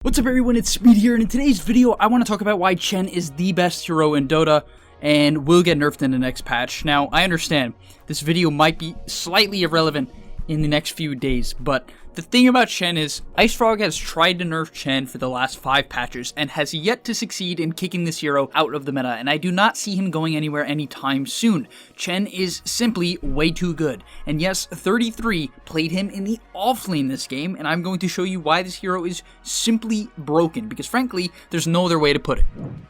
What's up everyone, it's Speed here, and in today's video I want to talk about why Chen is the best hero in Dota and will get nerfed in the next patch. Now, I understand this video might be slightly irrelevant in the next few days, but the thing about Chen is IceFrog has tried to nerf Chen for the last 5 patches and has yet to succeed in kicking this hero out of the meta, and I do not see him going anywhere anytime soon. Chen is simply way too good, and yes, 33 played him in the offlane this game, and I'm going to show you why this hero is simply broken, because frankly, there's no other way to put it.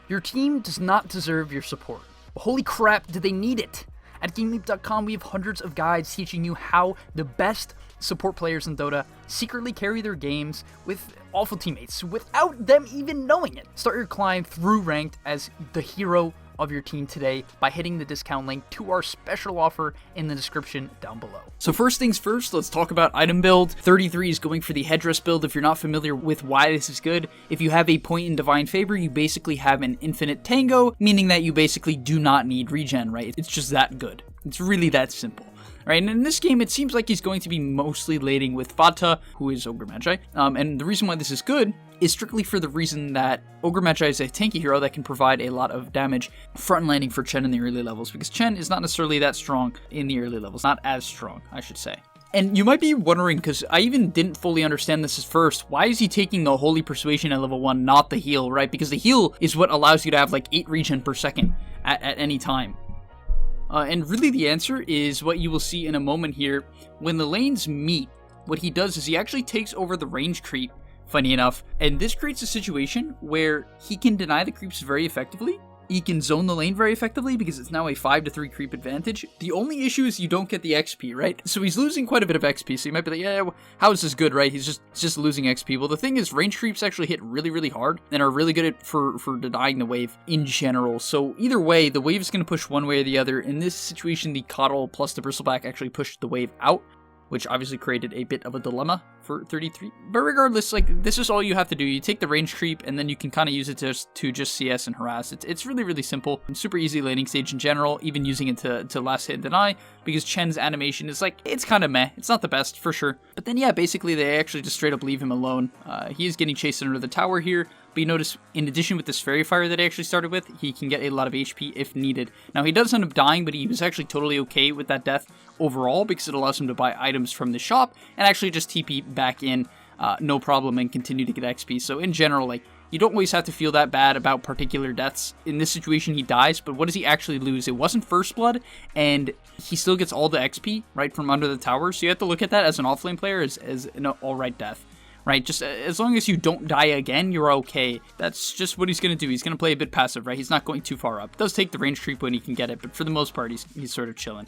Your team does not deserve your support. Holy crap, do they need it? At gameleap.com, we have hundreds of guides teaching you how the best support players in Dota secretly carry their games with awful teammates without them even knowing it. Start your climb through ranked as the hero of your team today by hitting the discount link to our special offer in the description down below. So first things first, let's talk about item build. 33 is going for the headdress build. If you're not familiar with why this is good, if you have a point in Divine Favor, you basically have an infinite tango, meaning that you basically do not need regen, right? It's just that good. It's really that simple. Right, and in this game, it seems like he's going to be mostly lading with Vata, who is Ogre Magi. And the reason why this is good is strictly for the reason that Ogre Magi is a tanky hero that can provide a lot of damage front landing for Chen in the early levels, because Chen is not necessarily that strong in the early levels. Not as strong, I should say. And you might be wondering, because I even didn't fully understand this at first, why is he taking the Holy Persuasion at level 1, not the heal, right? Because the heal is what allows you to have like 8 regen per second at any time. And really the answer is what you will see in a moment here. When the lanes meet, what he does is he actually takes over the range creep, funny enough, and this creates a situation where he can deny the creeps very effectively. He can zone the lane very effectively because it's now a 5-3 creep advantage. The only issue is you don't get the XP, right? So he's losing quite a bit of XP, so you might be like, yeah, how is this good, right? He's just losing XP. Well, the thing is, range creeps actually hit really, really hard and are really good for denying the wave in general. So either way, the wave is going to push one way or the other. In this situation, the Coddle plus the Bristleback actually pushed the wave out, which obviously created a bit of a dilemma for 33. But regardless, like, this is all you have to do. You take the range creep, and then you can kind of use it to just CS and harass. It's really, really simple. And super easy laning stage in general, even using it to last hit and deny, because Chen's animation is like, it's kind of meh. It's not the best, for sure. But then, yeah, basically, they actually just straight up leave him alone. He is getting chased under the tower here, but you notice, in addition with this Fairy Fire that I actually started with, he can get a lot of HP if needed. Now, he does end up dying, but he was actually totally okay with that death overall, because it allows him to buy items from the shop and actually just TP back in no problem and continue to get XP. So in general, like, you don't always have to feel that bad about particular deaths. In this situation, he dies, but what does he actually lose? It wasn't First Blood, and he still gets all the XP, right, from under the tower. So you have to look at that as an offlane player as an alright death. Right, just as long as you don't die again, you're okay. That's just what he's going to do. He's going to play a bit passive, right? He's not going too far up. Does take the range creep when he can get it, but for the most part, he's sort of chilling.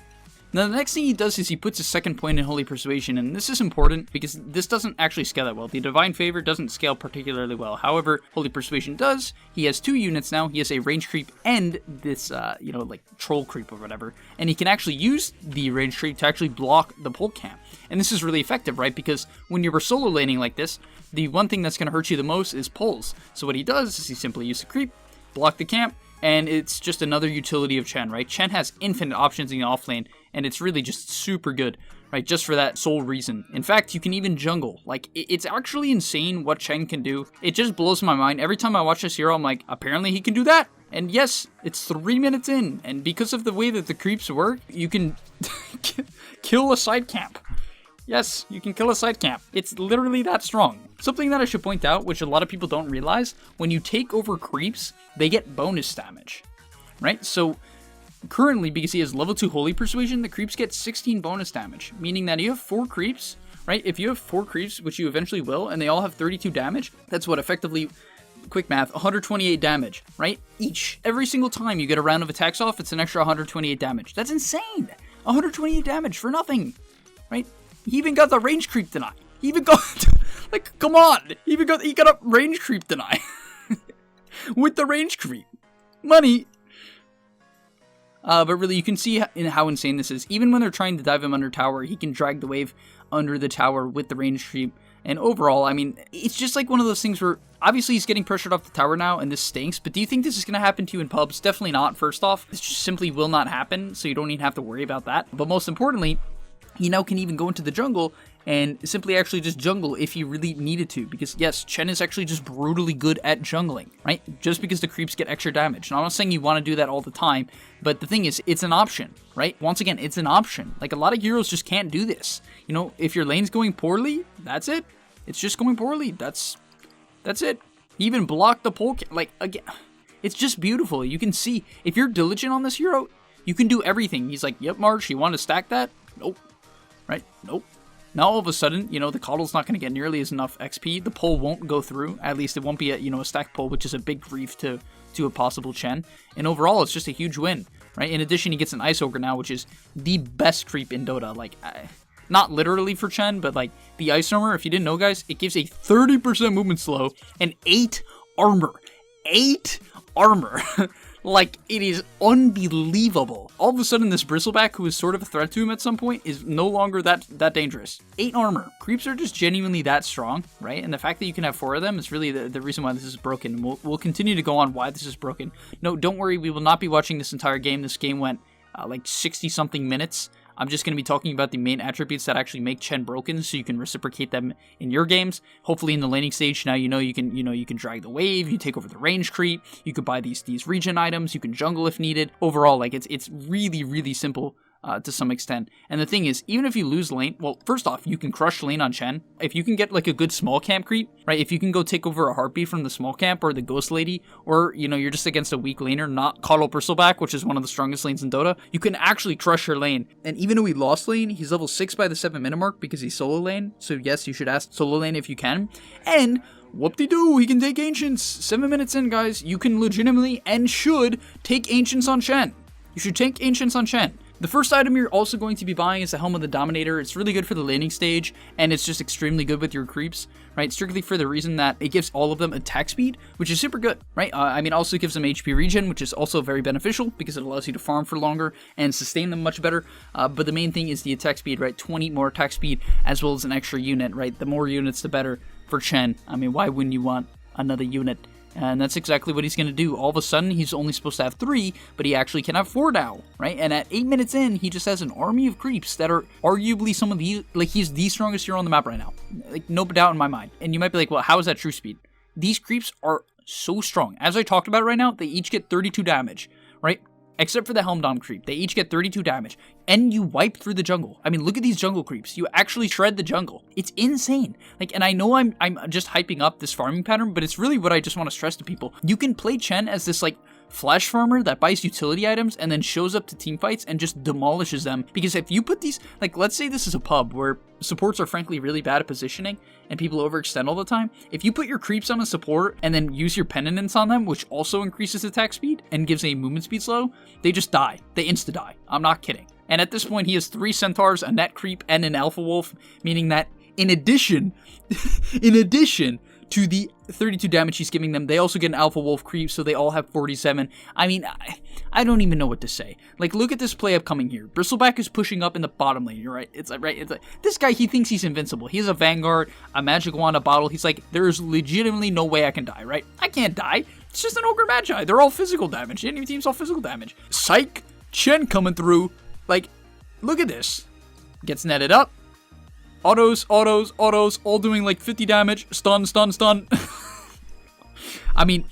Now, the next thing he does is he puts his second point in Holy Persuasion, and this is important because this doesn't actually scale that well. The Divine Favor doesn't scale particularly well. However, Holy Persuasion does. He has 2 units now. He has a range creep and this, like troll creep or whatever, and he can actually use the range creep to actually block the pole camp. And this is really effective, right? Because when you're solo laning like this, the one thing that's going to hurt you the most is pulls. So what he does is he simply uses the creep, block the camp, and it's just another utility of Chen, right? Chen has infinite options in the offlane, and it's really just super good, right? Just for that sole reason. In fact, you can even jungle. Like, it's actually insane what Chen can do. It just blows my mind. Every time I watch this hero, I'm like, apparently he can do that. And yes, it's 3 minutes in, and because of the way that the creeps work, you can kill a side camp. Yes, you can kill a side camp. It's literally that strong. Something that I should point out, which a lot of people don't realize, when you take over creeps, they get bonus damage, right? So currently, because he has level 2 Holy Persuasion, the creeps get 16 bonus damage, meaning that you have 4 creeps, right? If you have 4 creeps, which you eventually will, and they all have 32 damage, that's what effectively, quick math, 128 damage, right? Each. Every single time you get a round of attacks off, it's an extra 128 damage. That's insane! 128 damage for nothing, right? He even got the range creep deny. He even got, like, come on. He got a range creep deny. With the range creep. Money. But really, you can see how insane this is. Even when they're trying to dive him under tower, he can drag the wave under the tower with the range creep. And overall, I mean, it's just like one of those things where, obviously he's getting pressured off the tower now, and this stinks, but do you think this is going to happen to you in pubs? Definitely not, first off. This just simply will not happen, so you don't even have to worry about that. But most importantly, he now can even go into the jungle and simply actually just jungle if you really needed to, because yes, Chen is actually just brutally good at jungling, right? Just because the creeps get extra damage. Now, I'm not saying you want to do that all the time, but the thing is, it's an option, right? Once again, it's an option. Like, a lot of heroes just can't do this. You know, if your lane's going poorly, that's it. It's just going poorly. That's it. He even blocked the pole, like, again, it's just beautiful. You can see, if you're diligent on this hero, you can do everything. He's like, yep, Marge, you want to stack that? Nope. Right? Nope. Now all of a sudden, you know, the coddle's not going to get nearly as enough XP. The pole won't go through. At least it won't be a stack pole, which is a big grief to a possible Chen. And overall, it's just a huge win, right? In addition, he gets an Ice Ogre now, which is the best creep in Dota. Like, not literally for Chen, but like the Ice Armor, if you didn't know, guys, it gives a 30% movement slow and 8 armor. 8 armor. Like, it is unbelievable. All of a sudden, this Bristleback, who is sort of a threat to him at some point, is no longer that dangerous. 8 armor. Creeps are just genuinely that strong, right? And the fact that you can have 4 of them is really the reason why this is broken. We'll continue to go on why this is broken. No, don't worry, we will not be watching this entire game. This game went like 60-something minutes. I'm just going to be talking about the main attributes that actually make Chen broken, so you can reciprocate them in your games. Hopefully in the laning stage, now you can drag the wave, you take over the range creep, you could buy these regen items, you can jungle if needed. Overall, like, it's really, really simple to some extent. And the thing is, even if you lose lane, well, first off, you can crush lane on Chen. If you can get like a good small camp creep, right? If you can go take over a heartbeat from the small camp or the ghost lady, or, you know, you're just against a weak laner, not Coddle Bristleback, which is one of the strongest lanes in Dota, you can actually crush your lane. And even though he lost lane, he's level 6 by the 7-minute mark because he's solo lane. So yes, you should ask solo lane if you can. And whoop-de-doo, he can take Ancients. 7 minutes in, guys, you can legitimately and should take Ancients on Chen. You should take Ancients on Chen. The first item you're also going to be buying is the Helm of the Dominator. It's really good for the laning stage, and it's just extremely good with your creeps, right? Strictly for the reason that it gives all of them attack speed, which is super good, right? Also gives them HP regen, which is also very beneficial because it allows you to farm for longer and sustain them much better. But the main thing is the attack speed, right? 20 more attack speed, as well as an extra unit, right? The more units, the better for Chen. I mean, why wouldn't you want another unit? And that's exactly what he's going to do. All of a sudden, he's only supposed to have 3, but he actually can have 4 now, right? And at 8 minutes in, he just has an army of creeps that are arguably some of the, like, he's the strongest hero on the map right now. Like, no doubt in my mind. And you might be like, well, how is that true speed? These creeps are so strong. As I talked about right now, they each get 32 damage, right? Except for the Helm Dom creep. They each get 32 damage. And you wipe through the jungle. I mean, look at these jungle creeps. You actually shred the jungle. It's insane. Like, and I know I'm just hyping up this farming pattern, but it's really what I just want to stress to people. You can play Chen as this, like, flash farmer that buys utility items and then shows up to team fights and just demolishes them. Because if you put these, like, let's say this is a pub where supports are frankly really bad at positioning and people overextend all the time. If you put your creeps on a support and then use your penitence on them, which also increases attack speed and gives a movement speed slow, they just die. They insta-die. I'm not kidding. And at this point, he has 3 centaurs, a net creep, and an alpha wolf, meaning that in addition to the 32 damage he's giving them, they also get an alpha wolf creep, so they all have 47. I mean, I don't even know what to say. Like, look at this play upcoming here. Bristleback is pushing up in the bottom lane, you're right. It's like, this guy, he thinks he's invincible. He has a Vanguard, a magic wand, a bottle. He's like, there's legitimately no way I can die, right? I can't die. It's just an Ogre Magi. They're all physical damage. The enemy team's all physical damage. Psych! Chen coming through. Like, look at this. Gets netted up. Autos, all doing like 50 damage. Stun. I mean,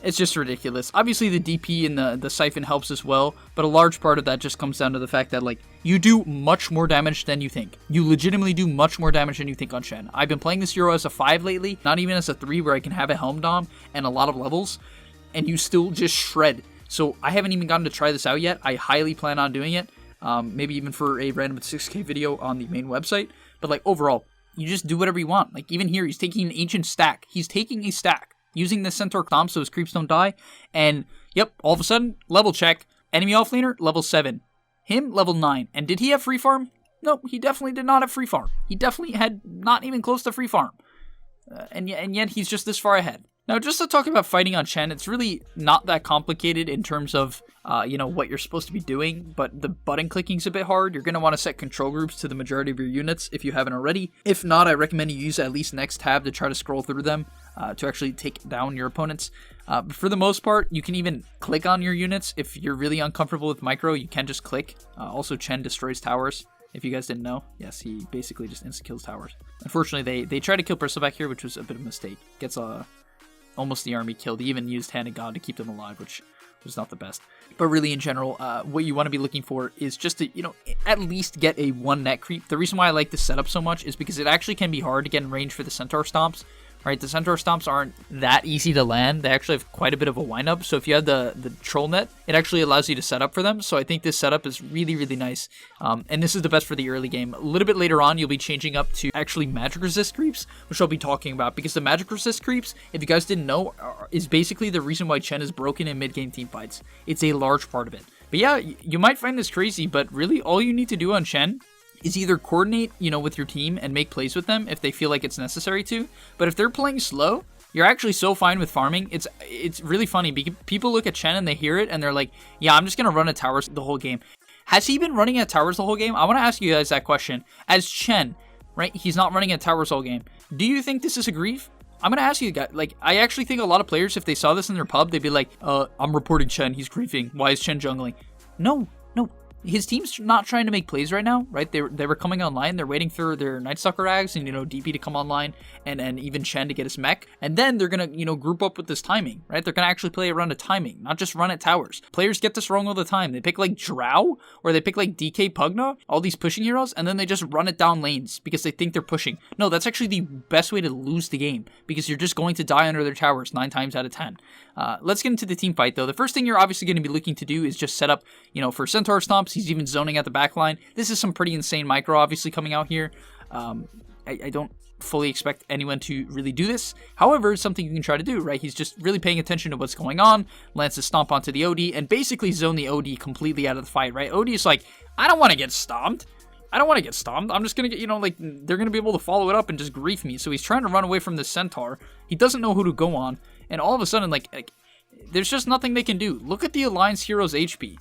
it's just ridiculous. Obviously, the DP and the Siphon helps as well, but a large part of that just comes down to the fact that, like, you do much more damage than you think. You legitimately do much more damage than you think on Chen. I've been playing this hero as a 5 lately, not even as a 3 where I can have a Helm Dom and a lot of levels, and you still just shred. So I haven't even gotten to try this out yet. I highly plan on doing it. Maybe even for a random 6K video on the main website. But, like, overall, you just do whatever you want. Like, even here, he's taking an ancient stack. He's taking a stack, using the Centaur Dom so his creeps don't die. And, yep, all of a sudden, level check. Enemy offlaner, level 7. Him, level 9. And did he have free farm? No, he definitely did not have free farm. He definitely had not even close to free farm. And yet, he's just this far ahead. Now, just to talk about fighting on Chen, it's really not that complicated in terms of, what you're supposed to be doing, but the button clicking's a bit hard. You're going to want to set control groups to the majority of your units if you haven't already. If not, I recommend you use at least next tab to try to scroll through them to actually take down your opponents. But for the most part, you can even click on your units. If you're really uncomfortable with micro, you can just click. Also, Chen destroys towers. If you guys didn't know, yes, he basically just insta-kills towers. Unfortunately, they tried to kill Percival back here, which was a bit of a mistake. Gets almost the army killed. He even used Hand of God to keep them alive, which was not the best. But really, in general, what you want to be looking for is just to, at least get a 1 net creep. The reason why I like this setup so much is because it actually can be hard to get in range for the Centaur Stomps. Right, the Centaur Stomps aren't that easy to land. They actually have quite a bit of a windup. So if you have the Troll Net, it actually allows you to set up for them. So I think this setup is really, really nice. And this is the best for the early game. A little bit later on, you'll be changing up to actually magic resist creeps, which I'll be talking about. Because the magic resist creeps, if you guys didn't know, is basically the reason why Chen is broken in mid-game team fights. It's a large part of it. But yeah, you might find this crazy, but really all you need to do on Chen is either coordinate, with your team and make plays with them if they feel like it's necessary to. But if they're playing slow, you're actually so fine with farming. It's really funny because people look at Chen and they hear it and they're like, yeah, I'm just going to run at towers the whole game. Has he been running at towers the whole game? I want to ask you guys that question. As Chen, right, he's not running at towers all game. Do you think this is a grief? I'm going to ask you guys, I actually think a lot of players, if they saw this in their pub, they'd be like, I'm reporting Chen, he's griefing. Why is Chen jungling? No. His team's not trying to make plays right now, right? They were coming online. They're waiting for their Night Stalker Rags and, DP to come online and even Chen to get his mech. And then they're going to, group up with this timing, right? They're going to actually play around a timing, not just run at towers. Players get this wrong all the time. They pick Drow or they pick DK Pugna, all these pushing heroes, and then they just run it down lanes because they think they're pushing. No, that's actually the best way to lose the game because you're just going to die under their towers 9 times out of 10. Let's get into the team fight though. The first thing you're obviously going to be looking to do is just set up, for Centaur Stomps. He's even zoning at the back line. This is some pretty insane micro obviously coming out here. I don't fully expect anyone to really do this. However, it's something you can try to do, right? He's just really paying attention to what's going on, lands a stomp onto the OD, and basically zone the OD completely out of the fight, right? OD is like, I don't want to get stomped. I'm just going to get, they're going to be able to follow it up and just grief me. So he's trying to run away from this Centaur. He doesn't know who to go on. And all of a sudden, there's just nothing they can do. Look at the Alliance heroes' HP.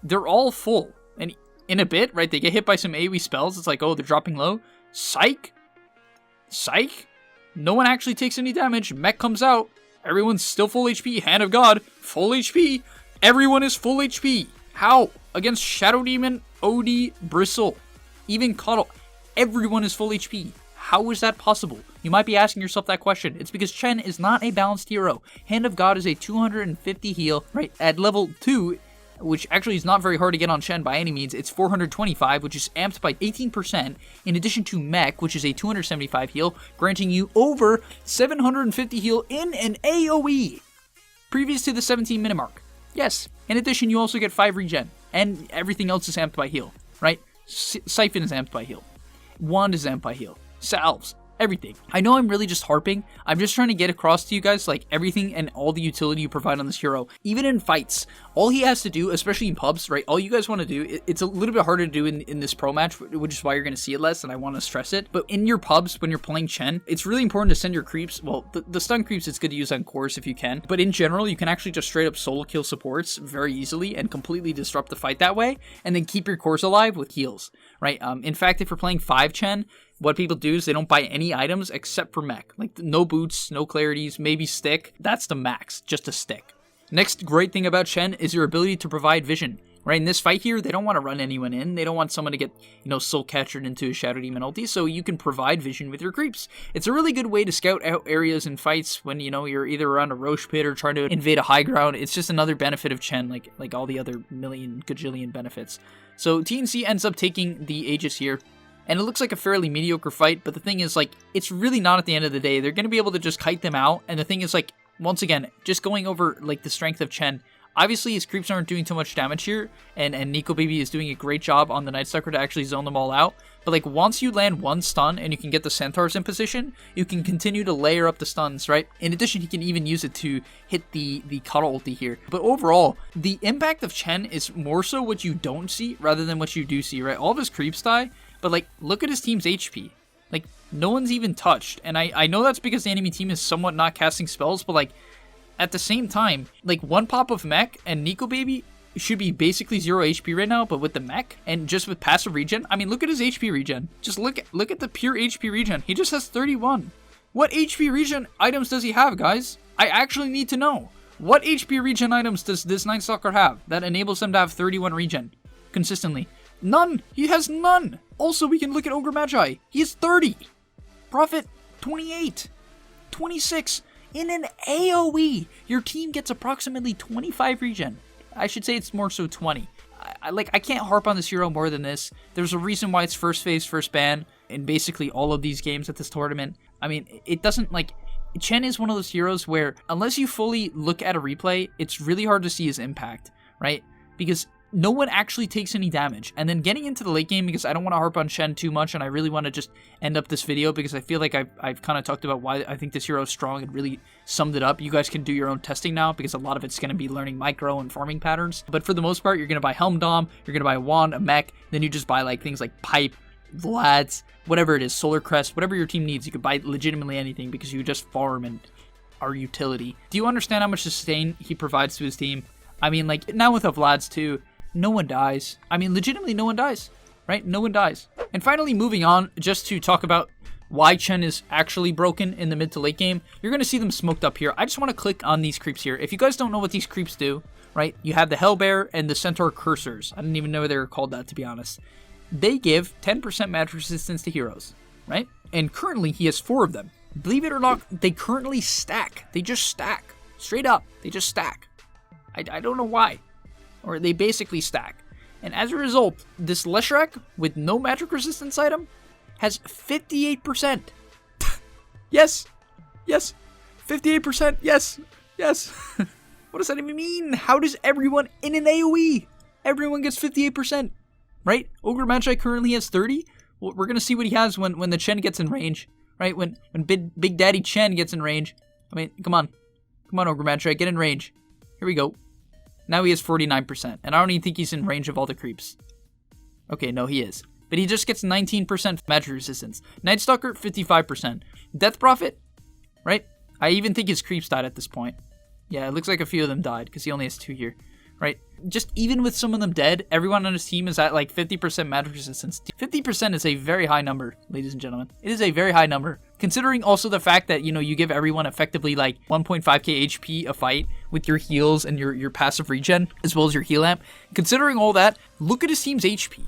They're all full. And in a bit, right, they get hit by some AoE spells. It's like, oh, they're dropping low. Psych. No one actually takes any damage. Mech comes out. Everyone's still full HP. Hand of God, full HP. Everyone is full HP. How? Against Shadow Demon, OD, Bristle, even Cuddle. Everyone is full HP. How is that possible? You might be asking yourself that question. It's because Chen is not a balanced hero. Hand of God is a 250 heal, right? At level 2, which actually is not very hard to get on Chen by any means. It's 425, which is amped by 18%, in addition to Mech, which is a 275 heal, granting you over 750 heal in an AoE, previous to the 17 minute mark. Yes, in addition, you also get 5 regen, and everything else is amped by heal, right? Siphon is amped by heal. Wand is amped by heal. Salves. Everything. I know I'm really just harping. I'm just trying to get across to you guys everything and all the utility you provide on this hero. Even in fights, all he has to do, especially in pubs, right? All you guys want to do, it's a little bit harder to do in this pro match, which is why you're going to see it less, and I want to stress it. But in your pubs, when you're playing Chen, it's really important to send your creeps. Well, the stun creeps, it's good to use on cores if you can. But in general, you can actually just straight up solo kill supports very easily and completely disrupt the fight that way, and then keep your cores alive with heals, right? In fact, if you're playing 5 Chen, what people do is they don't buy any items except for mech. No boots, no clarities, maybe stick. That's the max, just a stick. Next great thing about Chen is your ability to provide vision. Right, in this fight here, they don't want to run anyone in. They don't want someone to get, soul captured into a Shadow Demon ulti, so you can provide vision with your creeps. It's a really good way to scout out areas in fights when, you're either around a Roche pit or trying to invade a high ground. It's just another benefit of Chen, like all the other million gajillion benefits. So TNC ends up taking the Aegis here. And it looks like a fairly mediocre fight, but the thing is, it's really not at the end of the day. They're going to be able to just kite them out, and the thing is, once again, just going over, the strength of Chen. Obviously, his creeps aren't doing too much damage here, and Nico Baby is doing a great job on the Night Stalker to actually zone them all out. But, once you land one stun and you can get the Centaurs in position, you can continue to layer up the stuns, right? In addition, he can even use it to hit the Cuddle ulti here. But overall, the impact of Chen is more so what you don't see rather than what you do see, right? All of his creeps die. But, look at his team's HP. No one's even touched. And I know that's because the enemy team is somewhat not casting spells, but, at the same time, one pop of mech and Nico Baby should be basically 0 HP right now, but with the mech and just with passive regen, I mean, look at his HP regen. Just look at the pure HP regen. He just has 31. What HP regen items does he have, guys? I actually need to know. What HP regen items does this Night Stalker have that enables them to have 31 regen consistently? None. He has none. Also, we can look at Ogre Magi. He has 30. Prophet, 28. 26. In an AoE, your team gets approximately 25 regen. I should say it's more so 20. I can't harp on this hero more than this. There's a reason why it's first phase, first ban in basically all of these games at this tournament. I mean, it doesn't, like, Chen is one of those heroes where, unless you fully look at a replay, it's really hard to see his impact, right? Because no one actually takes any damage. And then getting into the late game, because I don't want to harp on Chen too much, and I really want to just end up this video, because I feel like I've kind of talked about why I think this hero is strong and really summed it up. You guys can do your own testing now, because a lot of it's going to be learning micro and farming patterns. But for the most part, you're going to buy Helm Dom, you're going to buy a wand, a mech, then you just buy like things like Pipe, Vlad's, whatever it is, Solar Crest, whatever your team needs. You could buy legitimately anything because you just farm and are utility. Do you understand how much sustain he provides to his team? I mean, like, now with the Vlad's too, no one dies. I mean, legitimately, no one dies, right? No one dies. And finally, moving on, just to talk about why Chen is actually broken in the mid to late game, you're going to see them smoked up here. I just want to click on these creeps here. If you guys don't know what these creeps do, right, you have the Hellbear and the Centaur Cursors. I didn't even know they were called that, to be honest. They give 10% magic resistance to heroes, right? And currently, he has 4 of them. Believe it or not, they currently stack. They just stack. Straight up, they just stack. I don't know why. Or they basically stack. And as a result, this Leshrac with no magic resistance item has 58%. Yes. Yes. 58%. Yes. Yes. What does that even mean? How does everyone in an AoE? Everyone gets 58%. Right? Ogre Magi currently has 30. Well, we're going to see what he has when the Chen gets in range. Right? When Big Daddy Chen gets in range. I mean, come on. Come on, Ogre Magi. Get in range. Here we go. Now he has 49%, and I don't even think he's in range of all the creeps. Okay, no, he is. But he just gets 19% magic resistance. Night Stalker, 55%. Death Prophet, right? I even think his creeps died at this point. Yeah, it looks like a few of them died, because he only has 2 here, right? Just even with some of them dead, everyone on his team is at like 50% magic resistance. 50% is a very high number, ladies and gentlemen. It is a very high number. Considering also the fact that, you know, you give everyone effectively like 1.5k HP a fight with your heals and your passive regen, as well as your heal amp. Considering all that, look at his team's HP.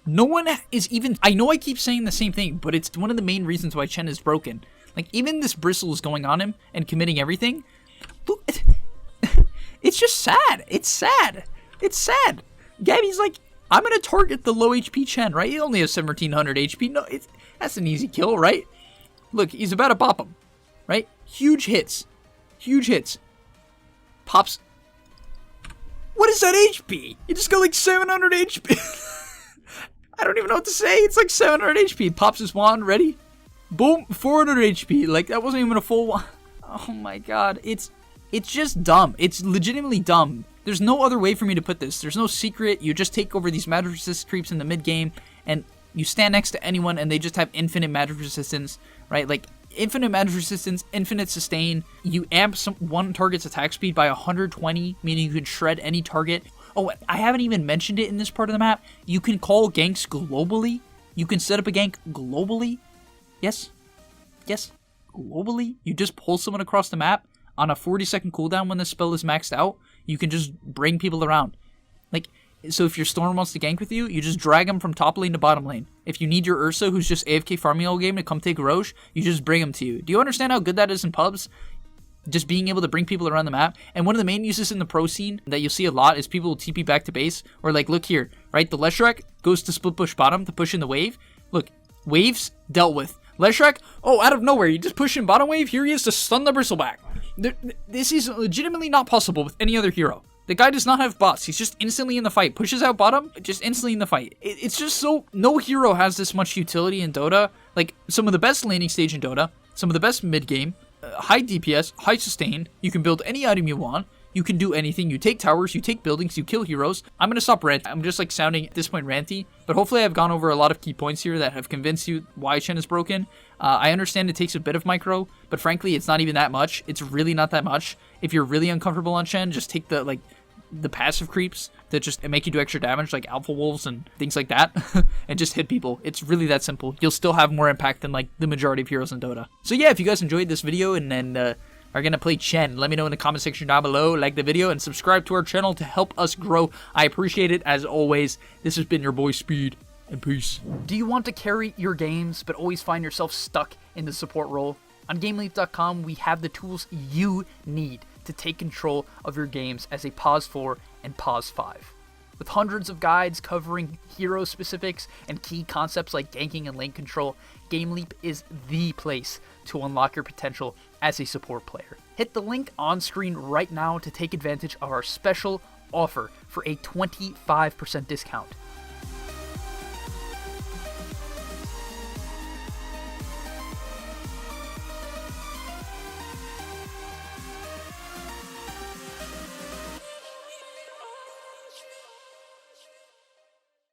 No one is even... I know I keep saying the same thing, but it's one of the main reasons why Chen is broken. Like, even this bristle is going on him and committing everything. Look... It's just sad. It's sad. It's sad. Gabby's like, I'm going to target the low HP Chen, right? He only has 1700 HP. No, that's an easy kill, right? Look, he's about to pop him, right? Huge hits. Huge hits. Pops. What is that HP? You just got like 700 HP. I don't even know what to say. It's like 700 HP. Pops his wand. Ready? Boom. 400 HP. Like, that wasn't even a full wand. Oh my god. It's just dumb. It's legitimately dumb. There's no other way for me to put this. There's no secret. You just take over these magic resist creeps in the mid game, and you stand next to anyone, and they just have infinite magic resistance, right? Like, infinite magic resistance, infinite sustain. You amp one target's attack speed by 120, meaning you can shred any target. Oh, I haven't even mentioned it in this part of the map. You can call ganks globally. You can set up a gank globally. Yes. Yes. Globally. You just pull someone across the map. On a 40-second cooldown when the spell is maxed out, you can just bring people around. Like, so if your Storm wants to gank with you, you just drag him from top lane to bottom lane. If you need your Ursa, who's just AFK farming all game, to come take Roche, you just bring him to you. Do you understand how good that is in pubs? Just being able to bring people around the map. And one of the main uses in the pro scene that you'll see a lot is people will TP back to base. Or like, look here, right? The Leshrac goes to split push bottom to push in the wave. Look, waves dealt with. Leshrac, oh, out of nowhere, you just push in bottom wave. Here he is to stun the Bristleback. This is legitimately not possible with any other hero. The guy does not have bots. He's just instantly in the fight. Pushes out bottom, just instantly in the fight. It's just so... No hero has this much utility in Dota. Like, some of the best laning stage in Dota. Some of the best mid-game. High DPS, high sustain. You can build any item you want. You can do anything. You take towers, you take buildings, you kill heroes. I'm going to stop ranting. I'm just like sounding at this point ranty. But hopefully I've gone over a lot of key points here that have convinced you why Chen is broken. I understand it takes a bit of micro, but frankly, it's not even that much. It's really not that much. If you're really uncomfortable on Chen, just take the passive creeps that just make you do extra damage, like Alpha Wolves and things like that, and just hit people. It's really that simple. You'll still have more impact than like the majority of heroes in Dota. So yeah, if you guys enjoyed this video and are going to play Chen? Let me know in the comment section down below. Like the video and subscribe to our channel to help us grow. I appreciate it as always. This has been your boy Speed, and peace. Do you want to carry your games but always find yourself stuck in the support role? On gameleap.com, we have the tools you need to take control of your games as a Pause 4 and Pause 5. With hundreds of guides covering hero specifics and key concepts like ganking and lane control, GameLeap is the place to unlock your potential as a support player. Hit the link on screen right now to take advantage of our special offer for a 25% discount.